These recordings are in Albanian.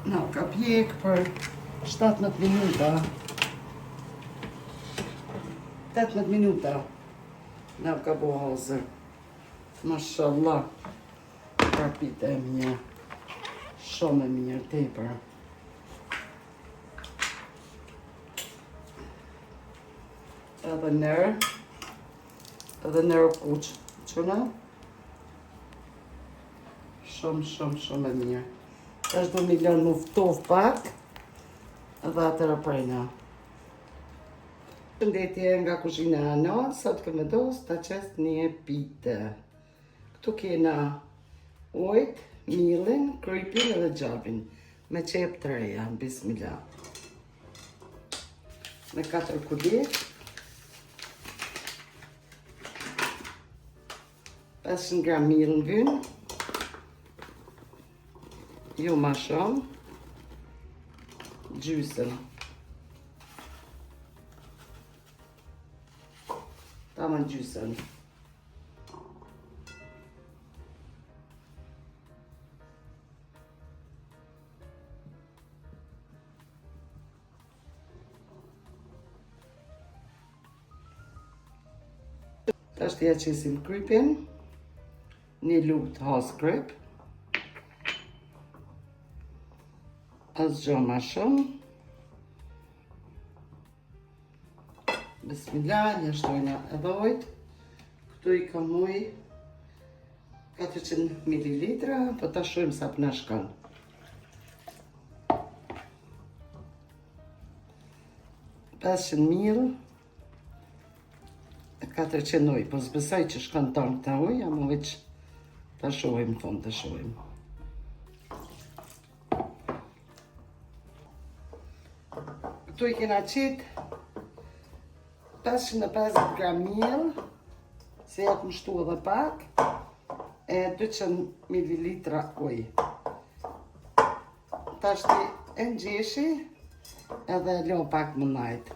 Na ka pjek për 17 minuta. 18 minuta. Na ka bo hazër. Mashallah. Karpit e mirë. Shumë e mirë, tepër. Edhe nërë kuqë. Qëna? Shumë e mirë. Tash do mi lënë muftov pak. Edhe atërë prejna. Shëndetje nga kuzhina Ana, sot këmë dos të qest një pite. Këtu kena ujt, milin, krypin edhe gjabin. Me qep të reja, bismillah. Me 4 kulit. 500 gram milën vynë. Jo ma shumë. Gjysën. Tamam gjysën. Tash t'ja qesim krypin. Një lup të has kryp. Asgjë ma shumë. Bismillah, një shtojna edhe ujt. Këtu i kam uj 400 ml, po ta shojmë sa për në shkon. $500 ml, 400 uj, po zbesaj që shkon tonë këta uj, ama veç ta shojmë, thonë ta shojmë. Këtu i kena qitë 550 gram miel, se ja të mështu edhe pak, e 200 ml uj. Ta shti e në gjeshi, edhe lo pak më najtë.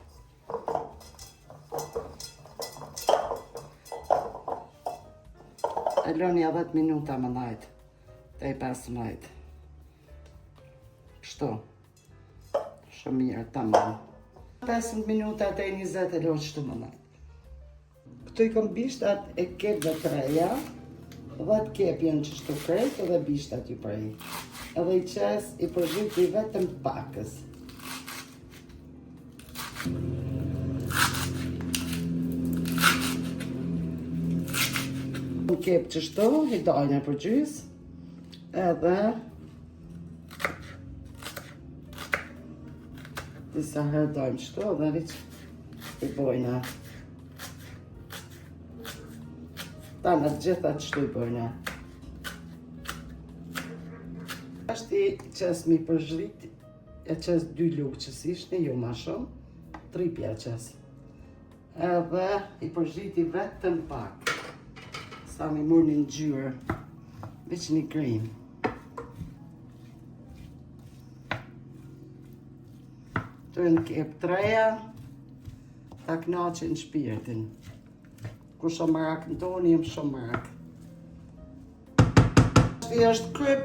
E lo një 10 minuta më najtë, të i 15. Kështu, shumë mirë, tamam. 15 minuta të 20 e lonë qëtu më najtë. Këtu i kom bishtat e kepve të reja, 10 kep janë qështu krejt edhe bishtat ju prej. Edhe i qes i përzhiti vetëm pakës. Në kep qështu, i dajnë për gjys, edhe disa herë dojmë qëto dhe rriq i bojna. Tanë atë gjitha qëto i bojna. Ashtë i qes mi përzhrit, e qes 2 lukë qës ishte, jo ma shumë, 3 pja qes. Edhe i përzhriti vetëm pak. Sa mi mur një gjyrë, veç një krim. Të në kep treja, ta knaqin shpirtin. Ku shumë marak në toni, jem shumë marak. Shti është kryp,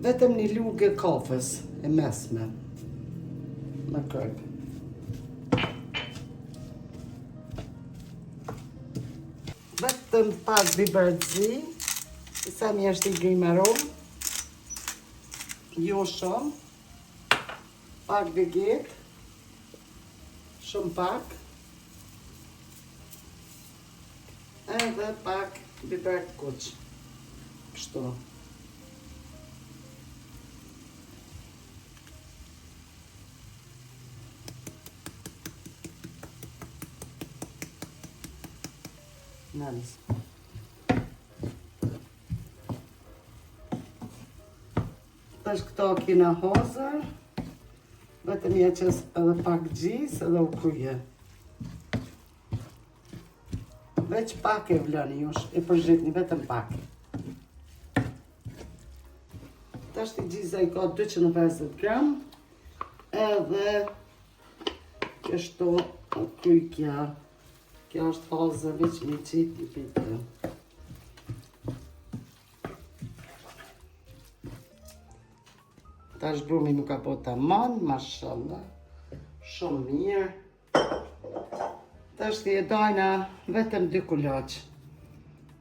vetëm një lugë e kafës, e mesme. Me kryp. Vetëm pak biberëzi, sa mi është i grimeron. Jo shumë. Pak veget, shumë pak, edhe pak biber kuq, kështu. Nice. Tash këto kina hozër. Vetëm ja qes edhe pak gjis edhe u krye. Veç pak e vlani jush, e përzhitni vetëm pak. Tash të gjisa i ka 250 gram, edhe kështu u kryj kja. Kja është hazë veç një qitë i pite. Tash brumi më ka po tamam, mashallah. Shumë mirë. Tash ti e dajna vetëm 2 kulaç.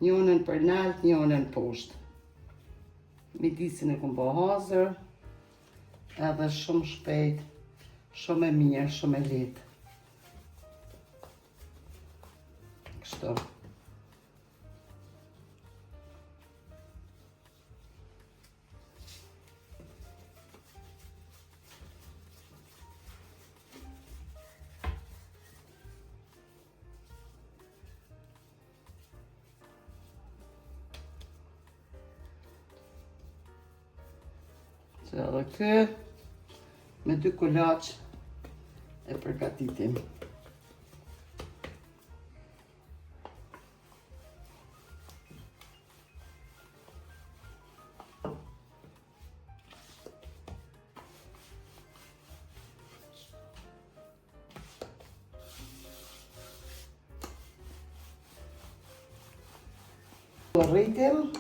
Njënën për nalt, njënën poshtë. Midisin e kom bo hazër. Edhe shumë shpejt, shumë e mirë, shumë e lehtë. Kështu. Se edhe kë, me 2 kulaç e përgatitim. Rritim.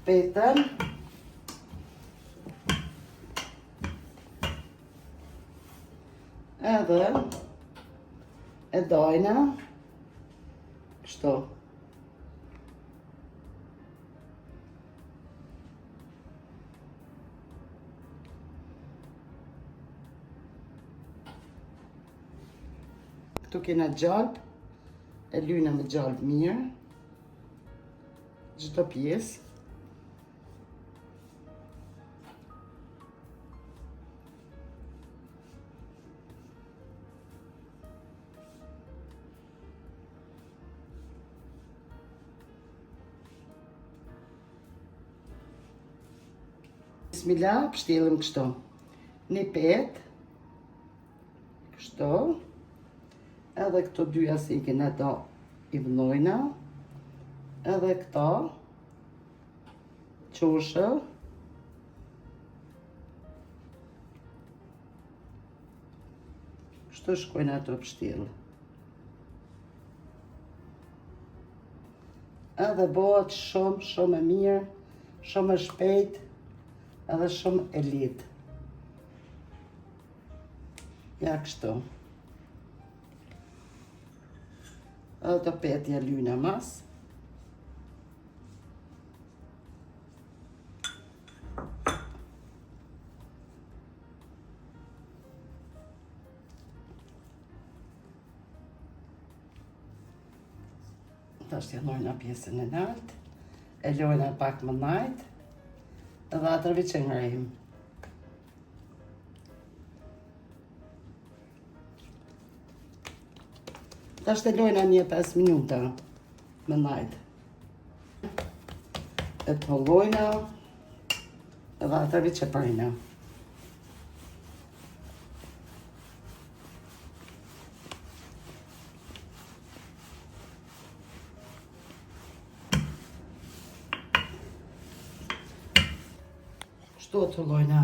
Petën. Edhe e dajna. Kështu. Këtu kena gjalp, e lyna me gjalp mirë, çdo pjesë. Bismillah, pështjellim kështu. Një petë, kështu. Edhe këto dyja si i kena do i vëllojna. Edhe këta, qoshë. Kështu shkojnë ato pështjellë. Edhe bëhet shumë e mirë, shumë e shpejt, edhe shumë e lehtë. Ja kështu. Edhe të petja lyna mas. Tash t'ja lojna pjesën e lartë, e lojna pak më najtë, edhe atërvi që ngrejmë. Tash të lojna një 5 minuta më najtë. E të hollojna, edhe atërvi që prejna. Kështu të hollojna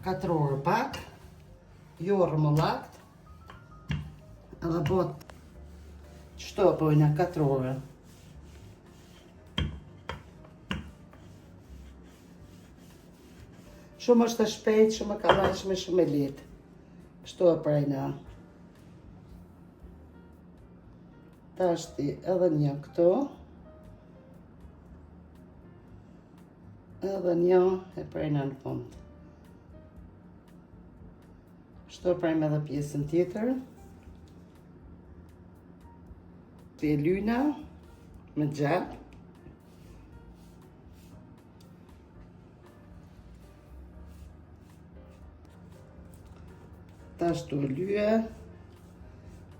4 orë pak, jo rëmëllakt, edhe bot qështu bojna 4 orë. Shumë është e shpejt, shumë e kalashme, shumë e lehtë. Kështu e prejna. Tashti edhe një këtu. Edhe një e prejna në fund. Kështu e prejme edhe pjesën tjetër. Të lyna me gjallë. Tash të lyhe,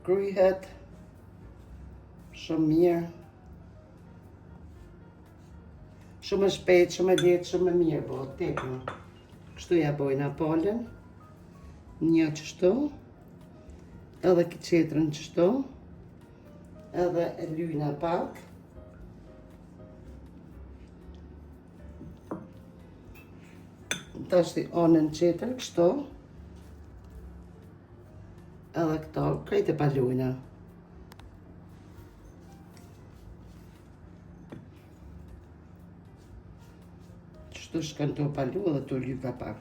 kryhet, shumë mirë. Shumë e shpejt, shumë e lehtë, shumë e mirë, po, tepër. Kështu ja bojna polën, një qështu, edhe qetrën qështu, edhe e lyna pak. Tashti onën qetër, kështu, edhe këto, krejt e palujna. Kështu shkën të palu dhe të lyka pak.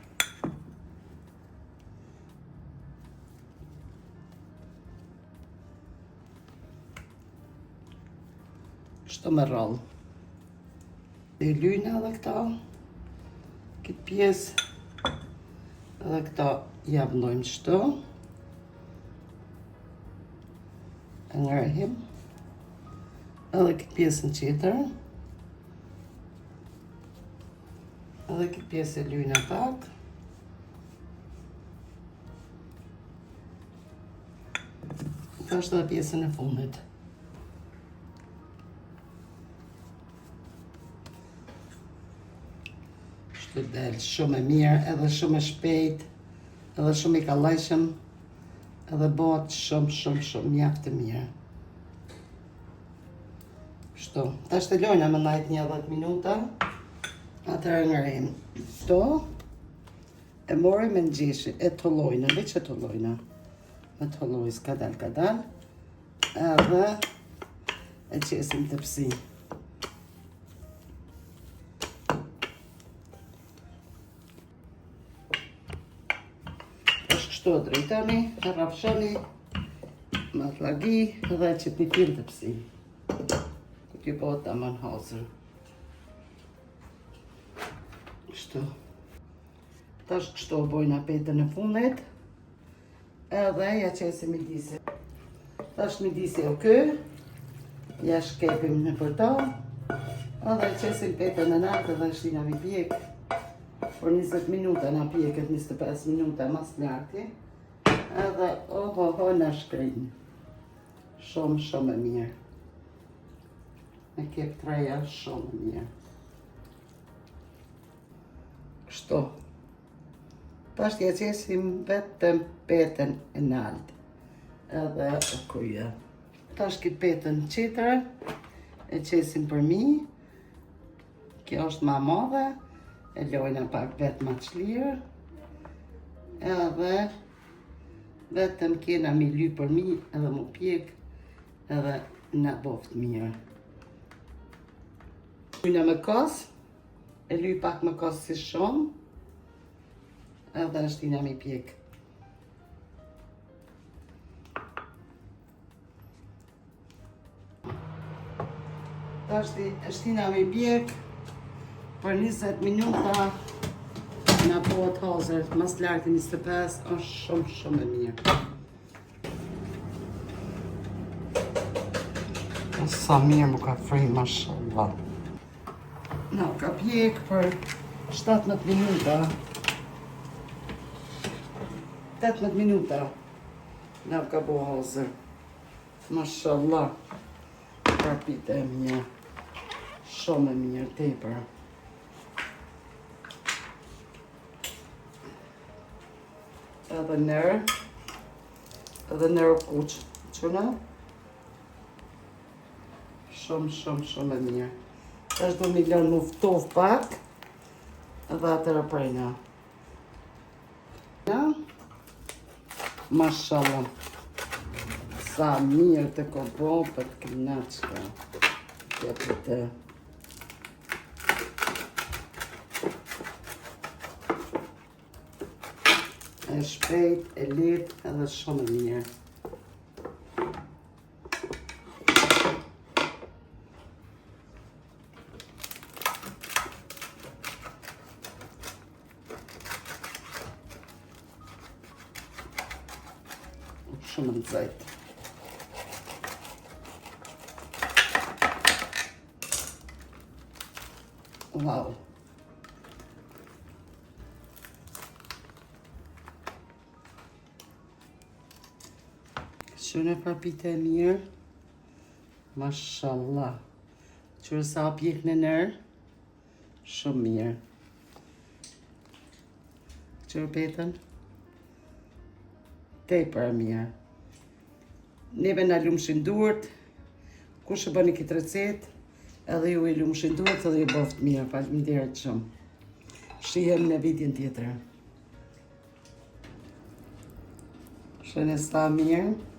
Kështu me rallë. Dhe lyna edhe këta, këtë pjesë, edhe këta javnojmë qëto. E ngrehim. Edhe këtë pjesën qitër. Edhe këtë pjesë e lyna pak. Ka është edhe pjesën e fundit. Shtu del shumë e mirë, edhe shumë e shpejt, edhe shumë i kallajshëm, edhe bëhet shumë mjaft e mirë. Shtu, tash të lojna më najt një 10 minuta. Atëherë ngrejmë këto, e mori me ngjeshje, e tollojna, veç e tollojna. Me tolloj kadal, edhe e qesim të psi. Është kështu e drejtoni, e rafshoni, me flagi, edhe e qëtë një pil të psi. Këtë ju bëhet ta man hazër. Kështu. Tash kështu bojna petën e fundit. Edhe ja qesim midisi. Tash midisi o kë. Ja shkepim në përta. Edhe qesim petën e nartë edhe shtina mi pjek. Por 20 minuta na pjeket, 25 minuta mas larti. Edhe oho na shkrin. Shumë e mirë. Me kep treja shumë e mirë. Kështu. Tash t'ja qesim vetëm petën e naltë. Edhe o kuja. Tash këtë petën qitër, e qesim për mi. Kjo është ma madhe. E lojna pak vetë ma qlirë. Edhe vetëm kena mi ly për mi, edhe mu pjek, edhe na boft mirë. Lyna me kos, e ly pak me kos si shumë, edhe shtina mi pjek. Tashti shtina mi pjek, për 20 minuta, na bëhet hazër, mas larti 25, është shumë e mirë. Sa mirë mu ka fri, mashallah. Na ka pjek për 17 minuta. 18 minuta. Na ka bo hazër. Mashallah. Karpite e mirë. Shumë e mirë, tepër. Edhe nërë. Edhe nërë kuqë. Qëna? Shumë e mirë. Tash do mi lënë muftov pak. Edhe atërë prejna. Mashallah. Sa mirë të kobo për të knaqka. Kjepë të. E shpejt, e lirë, edhe shumë e mirë. Shumë në zajtë. Wow. Shune parpite e mirë. Mashallah. Qërë sa pjek në nërë. Shumë mirë. Qërë petën. Tepër e mirë. Neve na lumshin duart. Kush e bëni këtë recet, edhe ju i lumshin duart edhe ju boft mirë. Faleminderit shumë. Shihem në videon tjetër. Shënë sa mirë.